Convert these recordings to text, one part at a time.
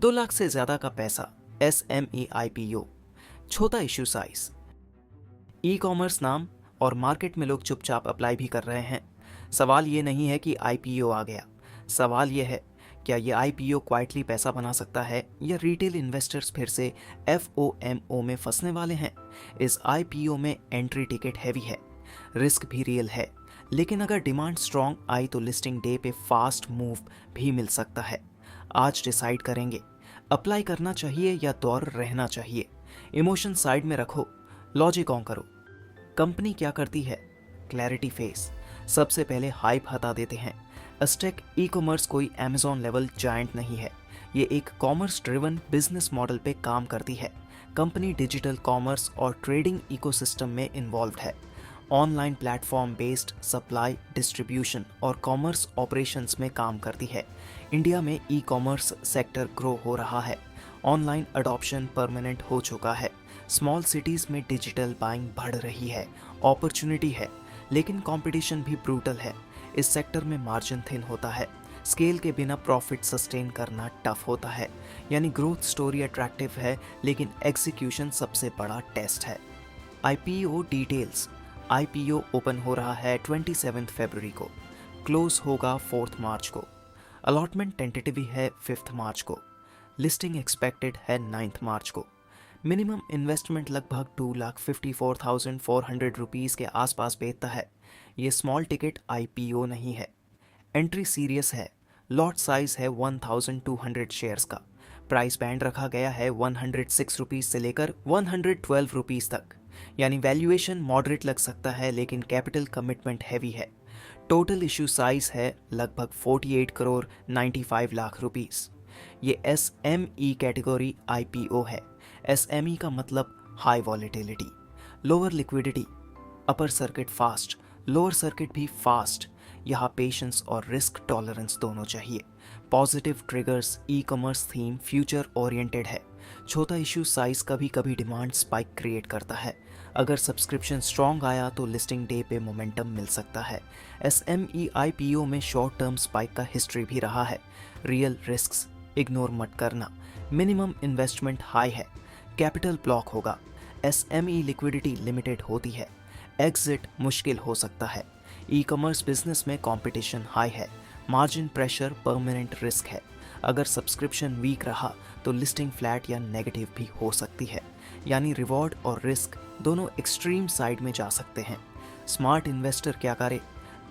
2 लाख से ज्यादा का पैसा, SME IPO, छोटा इश्यू साइज, ई कॉमर्स नाम और मार्केट में लोग चुपचाप अप्लाई भी कर रहे हैं। सवाल ये नहीं है कि IPO आ गया, सवाल ये है क्या ये IPO क्वाइटली पैसा बना सकता है या रिटेल इन्वेस्टर्स फिर से FOMO में फंसने वाले हैं। इस IPO में एंट्री टिकट हैवी है, रिस्क भी रियल है, लेकिन अगर डिमांड स्ट्रॉन्ग आई तो लिस्टिंग डे पे फास्ट मूव भी मिल सकता है। आज डिसाइड करेंगे अप्लाई करना चाहिए या दौर रहना चाहिए। इमोशन साइड में रखो, लॉजिक ऑन करो। कंपनी क्या करती है, क्लैरिटी फेस। सबसे पहले हाइप हटा देते हैं। अस्टेक ई कॉमर्स कोई अमेजॉन लेवल जायंट नहीं है, ये एक कॉमर्स ड्रिवन बिजनेस मॉडल पे काम करती है। कंपनी डिजिटल कॉमर्स और ट्रेडिंग इकोसिस्टम में इन्वॉल्व्ड है। Online platform based supply, distribution और कॉमर्स ऑपरेशंस में काम करती है। इंडिया में ई कॉमर्स सेक्टर ग्रो हो रहा है, ऑनलाइन अडॉप्शन परमानेंट हो चुका है, स्मॉल सिटीज़ में डिजिटल बाइंग बढ़ रही है, अपॉर्चुनिटी है, लेकिन कंपटीशन भी ब्रूटल है। इस सेक्टर में मार्जिन थिन होता है, स्केल के बिना प्रॉफिट सस्टेन करना टफ होता है। यानी ग्रोथ स्टोरी अट्रैक्टिव है, लेकिन एग्जीक्यूशन सबसे बड़ा टेस्ट है। IPO details. IPO ओपन हो रहा है 27 फरवरी को, क्लोज होगा 4 मार्च को, अलॉटमेंट टेंटेटिव है 5 मार्च को, लिस्टिंग एक्सपेक्टेड है 9 मार्च को। मिनिमम इन्वेस्टमेंट लगभग 2,54,400 रुपीज़ के आसपास बैठता है। ये स्मॉल टिकट IPO नहीं है। एंट्री सीरियस है, लॉट साइज है 1,200 शेयर्स का, प्राइस बैंड रखा गया है 106 रुपीज़ से लेकर 112 रुपीज़ तक। यानी वैल्यूएशन मॉडरेट लग सकता है, लेकिन कैपिटल कमिटमेंट हैवी है। टोटल इशू साइज है लगभग 48 करोड़ 95 लाख रुपीज़। ये SME कैटेगरी IPO है। SME का मतलब high volatility, lower liquidity, upper circuit fast, lower circuit भी फास्ट। यहाँ पेशेंस और रिस्क टॉलरेंस दोनों चाहिए। Positive triggers, e commerce theme future oriented है। छोटा इशू साइज कभी कभी डिमांड स्पाइक क्रिएट करता है। अगर सब्सक्रिप्शन स्ट्रॉन्ग आया तो लिस्टिंग डे पे मोमेंटम मिल सकता है। SME IPO में शॉर्ट टर्म स्पाइक का हिस्ट्री भी रहा है। रियल रिस्क्स इग्नोर मत करना। मिनिमम इन्वेस्टमेंट हाई है, कैपिटल ब्लॉक होगा, SME लिक्विडिटी लिमिटेड होती है, एग्जिट मुश्किल हो सकता है। ई कॉमर्स बिजनेस में कंपटीशन हाई है, मार्जिन प्रेशर परमानेंट रिस्क है। अगर सब्सक्रिप्शन वीक रहा तो लिस्टिंग फ्लैट या नेगेटिव भी हो सकती है। यानी रिवॉर्ड और रिस्क दोनों एक्सट्रीम साइड में जा सकते हैं। स्मार्ट इन्वेस्टर क्या करे,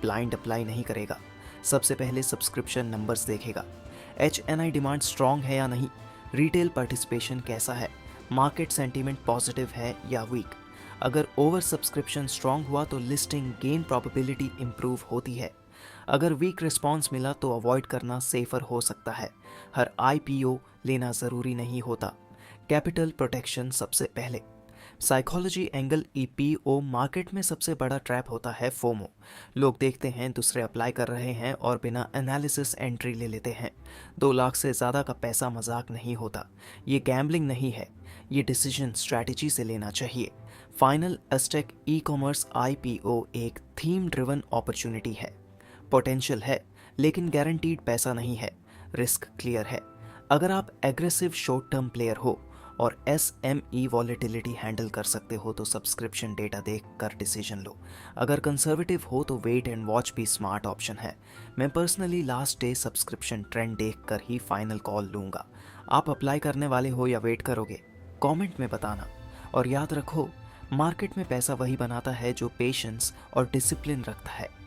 ब्लाइंड अप्लाई नहीं करेगा। सबसे पहले सब्सक्रिप्शन नंबर्स देखेगा, HNI डिमांड स्ट्रॉन्ग है या नहीं, रिटेल पार्टिसिपेशन कैसा है, मार्केट सेंटीमेंट पॉजिटिव है या वीक। अगर ओवर सब्सक्रिप्शन स्ट्रॉन्ग हुआ तो लिस्टिंग गेन प्रोबेबिलिटी इंप्रूव होती है। अगर वीक रिस्पॉन्स मिला तो अवॉइड करना सेफर हो सकता है। हर IPO लेना ज़रूरी नहीं होता। कैपिटल प्रोटेक्शन सबसे पहले। साइकोलॉजी एंगल EPO मार्केट में सबसे बड़ा ट्रैप होता है फोमो। लोग देखते हैं दूसरे अप्लाई कर रहे हैं और बिना एनालिसिस एंट्री ले लेते हैं। 2 लाख से ज़्यादा का पैसा मजाक नहीं होता। ये गैम्बलिंग नहीं है, ये डिसीजन स्ट्रैटेजी से लेना चाहिए। Final Aztec e commerce IPO एक थीम ड्रिवन अपॉर्चुनिटी है। पोटेंशियल है, लेकिन गारंटीड पैसा नहीं है। रिस्क क्लियर है। अगर आप एग्रेसिव शॉर्ट टर्म प्लेयर हो और SME वॉलेटिलिटी हैंडल कर सकते हो तो सब्सक्रिप्शन डेटा देख कर डिसीजन लो। अगर कंजर्वेटिव हो तो वेट एंड वॉच भी स्मार्ट ऑप्शन है। मैं personally last day subscription trend देख कर ही फाइनल कॉल लूँगा। आप अप्लाई करने वाले हो या वेट करोगे, कमेंट में बताना। और याद रखो, मार्केट में पैसा वही बनाता है जो पेशेंस और डिसिप्लिन रखता है।